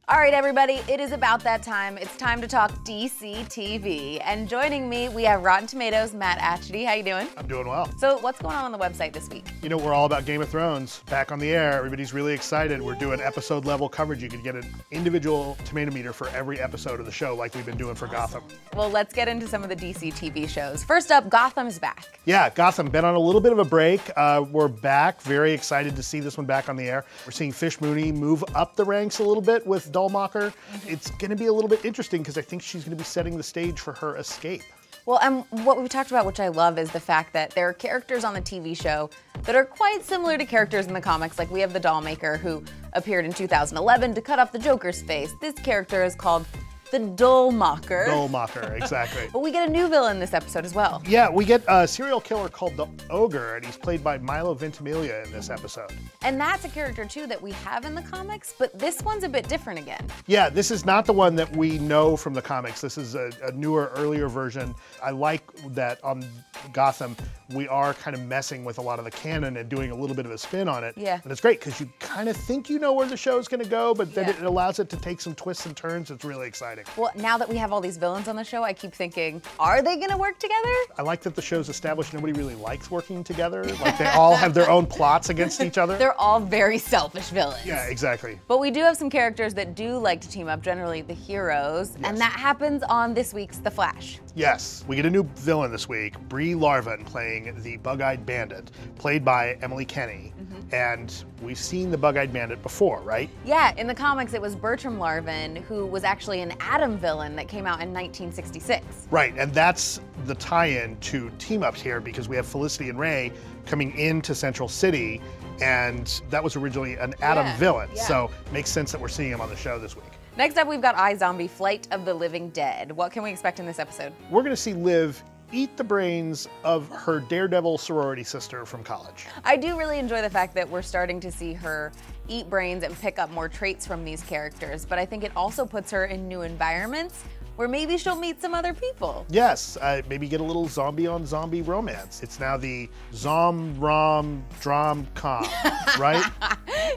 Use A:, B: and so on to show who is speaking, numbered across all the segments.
A: All right, everybody, it is about that time. It's time to talk DC TV. And joining me, we have Rotten Tomatoes' Matt Atchity. How you doing?
B: I'm doing well.
A: So what's going on the website this week?
B: You know, we're all about Game of Thrones. Back on the air. Everybody's really excited. We're doing episode level coverage. You can get an individual tomato meter for every episode of the show like we've been doing for Gotham.
A: Well, let's get into some of the DC TV shows. First up, Gotham's back.
B: Yeah, Gotham, been on a little bit of a break. We're back. Very excited to see this one back on the air. We're seeing Fish Mooney move up the ranks a little bit with Dullmacher. It's going to be a little bit interesting because I think she's going to be setting the stage for her escape.
A: Well, and what we've talked about, which I love, is the fact that there are characters on the TV show that are quite similar to characters in the comics. Like we have the Dollmaker who appeared in 2011 to cut off the Joker's face. This character is called the Dullmacher.
B: Dullmacher, exactly.
A: But we get a new villain this episode as well.
B: Yeah, we get a serial killer called the Ogre, and he's played by Milo Ventimiglia in this episode.
A: And that's a character, too, that we have in the comics, but this one's a bit different again.
B: Yeah, this is not the one that we know from the comics. This is a newer, earlier version. I like that on Gotham, we are kind of messing with a lot of the canon and doing a little bit of a spin on it.
A: Yeah.
B: And it's great because you kind of think you know where the show's going to go, but then it allows it to take some twists and turns. It's really exciting.
A: Well, now that we have all these villains on the show, I keep thinking, are they gonna work together?
B: I like that the show's established nobody really likes working together. Like they all have their own plots against each other.
A: They're all very selfish villains.
B: Yeah, exactly.
A: But we do have some characters that do like to team up, generally the heroes, and that happens on this week's The Flash.
B: Yes, we get a new villain this week, Brie Larson playing the Bug-Eyed Bandit, played by Emily Kenny. And we've seen the Bug-Eyed Bandit before, right?
A: Yeah, in the comics it was Bertram Larvin, who was actually an Atom villain that came out in 1966.
B: Right, and that's the tie-in to team-ups here because we have Felicity and Ray coming into Central City, and that was originally an Atom villain, so it makes sense that we're seeing him on the show this week.
A: Next up, we've got iZombie, Flight of the Living Dead. What can we expect in this episode?
B: We're gonna see Liv eat the brains of her Daredevil sorority sister from college.
A: I do really enjoy the fact that we're starting to see her eat brains and pick up more traits from these characters, but I think it also puts her in new environments where maybe she'll meet some other people.
B: Yes, maybe get a little zombie-on-zombie romance. It's now the Zom-Rom-Drom-Com, right?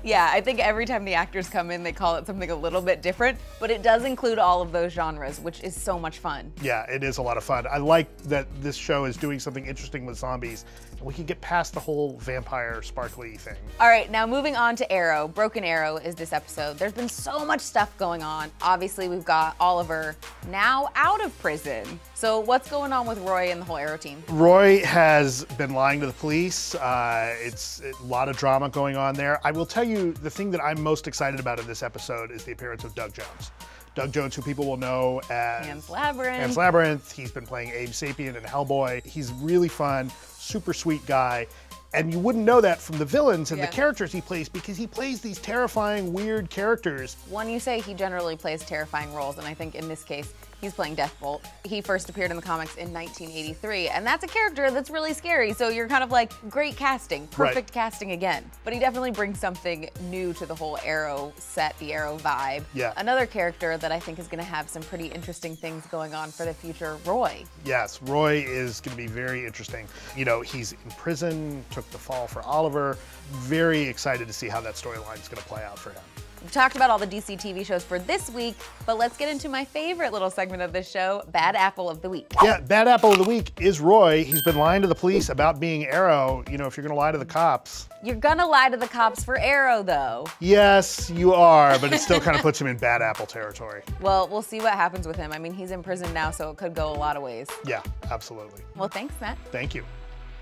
A: Yeah, I think every time the actors come in, they call it something a little bit different, but it does include all of those genres, which is so much fun.
B: Yeah, it is a lot of fun. I like that this show is doing something interesting with zombies. We can get past the whole vampire sparkly thing.
A: All right, now moving on to Arrow. Broken Arrow is this episode. There's been so much stuff going on. Obviously, we've got Oliver now out of prison. So what's going on with Roy and the whole Arrow team?
B: Roy has been lying to the police. It's a lot of drama going on there. I will tell you, the thing that I'm most excited about in this episode is the appearance of Doug Jones. Doug Jones, who people will know as
A: Pan's Labyrinth.
B: Pan's Labyrinth. He's been playing Abe Sapien in Hellboy. He's really fun, super sweet guy. And you wouldn't know that from the villains and the characters he plays because he plays these terrifying, weird characters.
A: When you say he generally plays terrifying roles, and I think in this case, he's playing Deathbolt. He first appeared in the comics in 1983, and that's a character that's really scary, so you're kind of like, great casting, perfect casting again. But he definitely brings something new to the whole Arrow set, the Arrow vibe.
B: Yeah.
A: Another character that I think is gonna have some pretty interesting things going on for the future, Roy.
B: Yes, Roy is gonna be very interesting. You know, he's in prison, took the fall for Oliver. Very excited to see how that storyline is gonna play out for him.
A: We've talked about all the DC TV shows for this week, but let's get into my favorite little segment of this show, Bad Apple of the Week.
B: Yeah, Bad Apple of the Week is Roy. He's been lying to the police about being Arrow. You know, if you're gonna lie to the cops.
A: You're gonna lie to the cops for Arrow, though.
B: Yes, you are, but it still kind of puts him in Bad Apple territory.
A: Well, we'll see what happens with him. I mean, he's in prison now, so it could go a lot of ways.
B: Yeah, absolutely.
A: Well, thanks, Matt.
B: Thank you.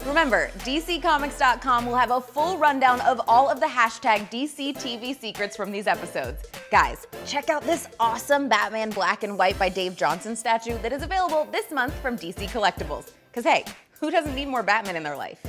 A: Remember, DCComics.com will have a full rundown of all of the hashtag DCTV secrets from these episodes. Guys, check out this awesome Batman Black and White by Dave Johnson statue that is available this month from DC Collectibles. Because hey, who doesn't need more Batman in their life?